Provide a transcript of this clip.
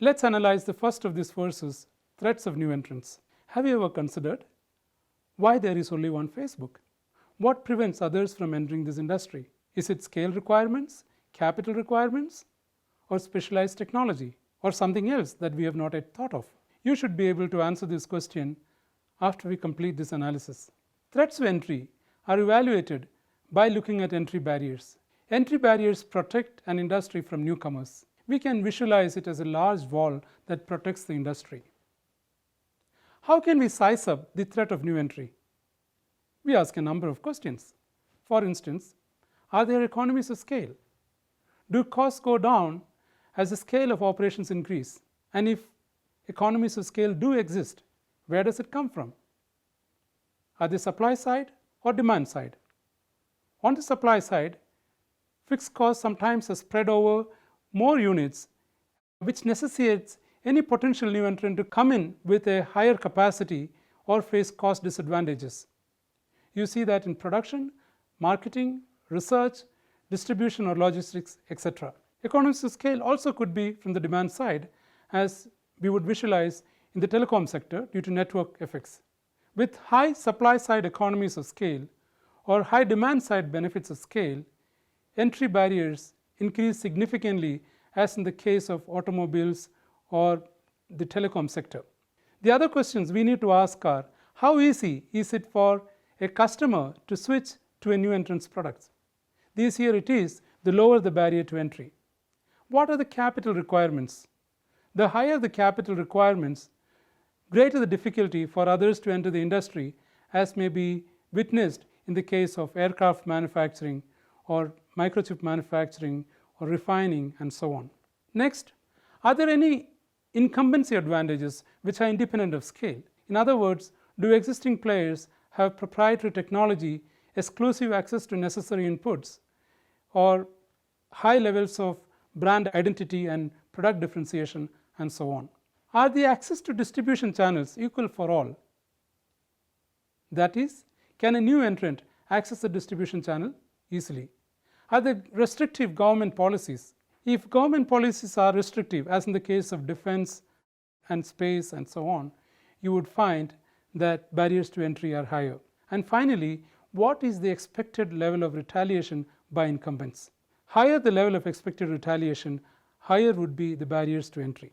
let's analyze the first of these forces, threats of new entrants. Have you ever considered why there is only one Facebook? What prevents others from entering this industry? Is it scale requirements, capital requirements, or specialized technology, or something else that we have not yet thought of? You should be able to answer this question after we complete this analysis. Threats to entry are evaluated by looking at entry barriers. Entry barriers protect an industry from newcomers. We can visualize it as a large wall that protects the industry. How can we size up the threat of new entry? We ask a number of questions. For instance, are there economies of scale? Do costs go down as the scale of operations increase? And if economies of scale do exist, where does it come from? Are they supply side or demand side? On the supply side, fixed costs sometimes are spread over more units, which necessitates any potential new entrant to come in with a higher capacity or face cost disadvantages. You see that in production, marketing, research, distribution or logistics, etc. Economies of scale also could be from the demand side, as we would visualize in the telecom sector due to network effects. With high supply side economies of scale or high demand side benefits of scale, entry barriers increase significantly, as in the case of automobiles or the telecom sector. The other questions we need to ask are, how easy is it for a customer to switch to a new entrant's products? The easier it is, the lower the barrier to entry. What are the capital requirements? The higher the capital requirements, greater the difficulty for others to enter the industry, as may be witnessed in the case of aircraft manufacturing or microchip manufacturing or refining and so on. Next, are there any incumbency advantages which are independent of scale? In other words, do existing players have proprietary technology, exclusive access to necessary inputs, or high levels of brand identity and product differentiation and so on? Are the access to distribution channels equal for all? That is, can a new entrant access the distribution channel easily? Are there restrictive government policies? If government policies are restrictive, as in the case of defense and space and so on, you would find that barriers to entry are higher. And finally, what is the expected level of retaliation by incumbents? Higher the level of expected retaliation, higher would be the barriers to entry.